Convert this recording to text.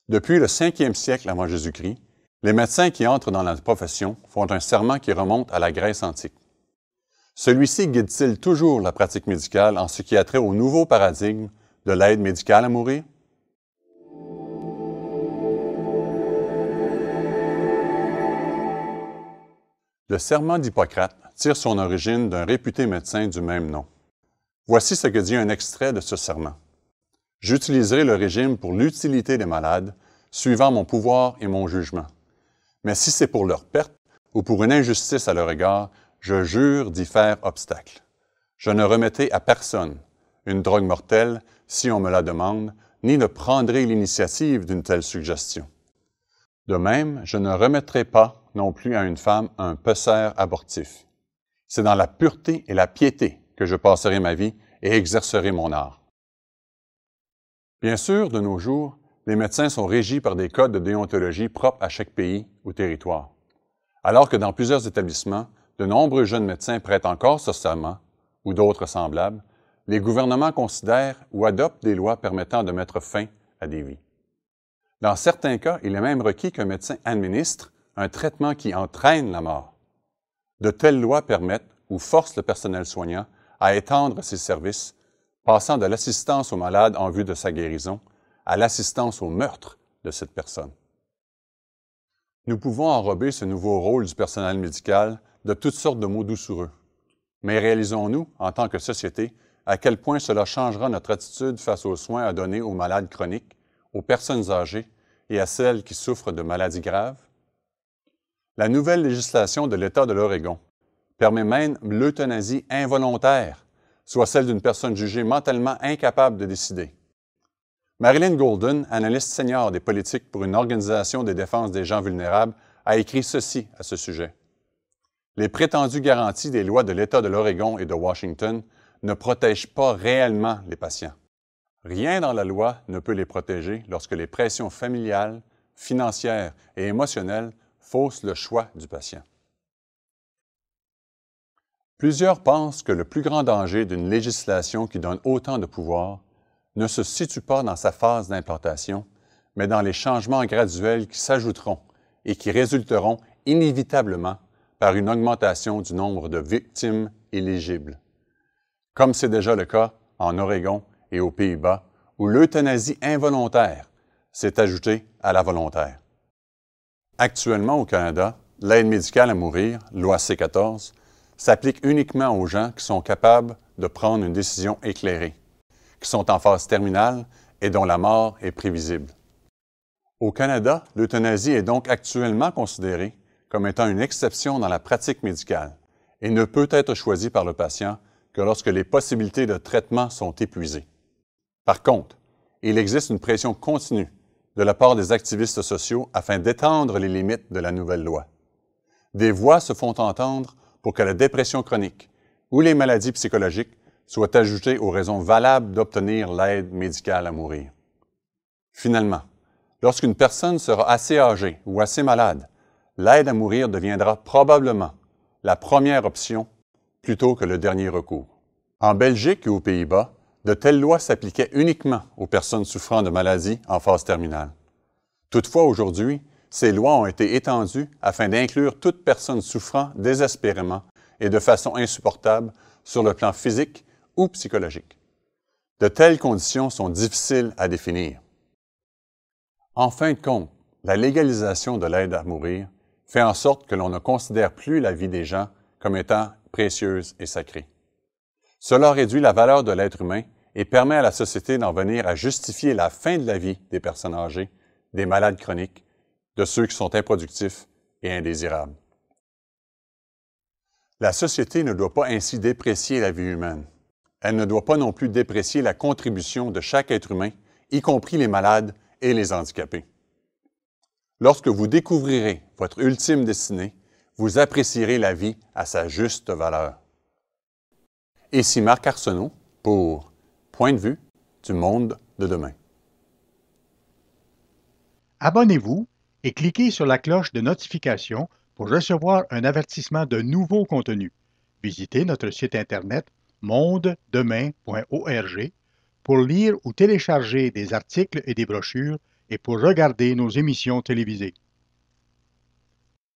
Depuis le 5e siècle avant Jésus-Christ, les médecins qui entrent dans la profession font un serment qui remonte à la Grèce antique. Celui-ci guide-t-il toujours la pratique médicale en ce qui a trait au nouveau paradigme de l'aide médicale à mourir? Le serment d'Hippocrate tire son origine d'un réputé médecin du même nom. Voici ce que dit un extrait de ce serment. « J'utiliserai le régime pour l'utilité des malades, suivant mon pouvoir et mon jugement. Mais si c'est pour leur perte ou pour une injustice à leur égard, je jure d'y faire obstacle. Je ne remettrai à personne une drogue mortelle si on me la demande, ni ne prendrai l'initiative d'une telle suggestion. De même, je ne remettrai pas non plus à une femme un pesser abortif. C'est dans la pureté et la piété que je passerai ma vie et exercerai mon art. » Bien sûr, de nos jours, les médecins sont régis par des codes de déontologie propres à chaque pays ou territoire. Alors que dans plusieurs établissements, de nombreux jeunes médecins prêtent encore ce serment, ou d'autres semblables, les gouvernements considèrent ou adoptent des lois permettant de mettre fin à des vies. Dans certains cas, il est même requis qu'un médecin administre un traitement qui entraîne la mort. De telles lois permettent ou forcent le personnel soignant à étendre ses services, passant de l'assistance au malade en vue de sa guérison à l'assistance au meurtre de cette personne. Nous pouvons enrober ce nouveau rôle du personnel médical de toutes sortes de mots doucereux. Mais réalisons-nous, en tant que société, à quel point cela changera notre attitude face aux soins à donner aux malades chroniques, aux personnes âgées et à celles qui souffrent de maladies graves? La nouvelle législation de l'État de l'Oregon permet même l'euthanasie involontaire, soit celle d'une personne jugée mentalement incapable de décider. Marilyn Golden, analyste senior des politiques pour une organisation de défense des gens vulnérables, a écrit ceci à ce sujet. Les prétendues garanties des lois de l'État de l'Oregon et de Washington ne protègent pas réellement les patients. Rien dans la loi ne peut les protéger lorsque les pressions familiales, financières et émotionnelles faussent le choix du patient. Plusieurs pensent que le plus grand danger d'une législation qui donne autant de pouvoir ne se situe pas dans sa phase d'implantation, mais dans les changements graduels qui s'ajouteront et qui résulteront inévitablement par une augmentation du nombre de victimes éligibles. Comme c'est déjà le cas en Oregon et aux Pays-Bas, où l'euthanasie involontaire s'est ajoutée à la volontaire. Actuellement au Canada, l'aide médicale à mourir, loi C-14, s'applique uniquement aux gens qui sont capables de prendre une décision éclairée, qui sont en phase terminale et dont la mort est prévisible. Au Canada, l'euthanasie est donc actuellement considérée comme étant une exception dans la pratique médicale et ne peut être choisie par le patient que lorsque les possibilités de traitement sont épuisées. Par contre, il existe une pression continue de la part des activistes sociaux afin d'étendre les limites de la nouvelle loi. Des voix se font entendre pour que la dépression chronique ou les maladies psychologiques soient ajoutées aux raisons valables d'obtenir l'aide médicale à mourir. Finalement, lorsqu'une personne sera assez âgée ou assez malade, l'aide à mourir deviendra probablement la première option plutôt que le dernier recours. En Belgique et aux Pays-Bas, de telles lois s'appliquaient uniquement aux personnes souffrant de maladies en phase terminale. Toutefois, aujourd'hui, ces lois ont été étendues afin d'inclure toute personne souffrant désespérément et de façon insupportable sur le plan physique ou psychologique. De telles conditions sont difficiles à définir. En fin de compte, la légalisation de l'aide à mourir fait en sorte que l'on ne considère plus la vie des gens comme étant précieuse et sacrée. Cela réduit la valeur de l'être humain et permet à la société d'en venir à justifier la fin de la vie des personnes âgées, des malades chroniques, de ceux qui sont improductifs et indésirables. La société ne doit pas ainsi déprécier la vie humaine. Elle ne doit pas non plus déprécier la contribution de chaque être humain, y compris les malades et les handicapés. Lorsque vous découvrirez votre ultime destinée, vous apprécierez la vie à sa juste valeur. Ici Marc Arsenault pour Point de vue du monde de demain. Abonnez-vous et cliquez sur la cloche de notification pour recevoir un avertissement de nouveaux contenus. Visitez notre site Internet mondedemain.org pour lire ou télécharger des articles et des brochures et pour regarder nos émissions télévisées.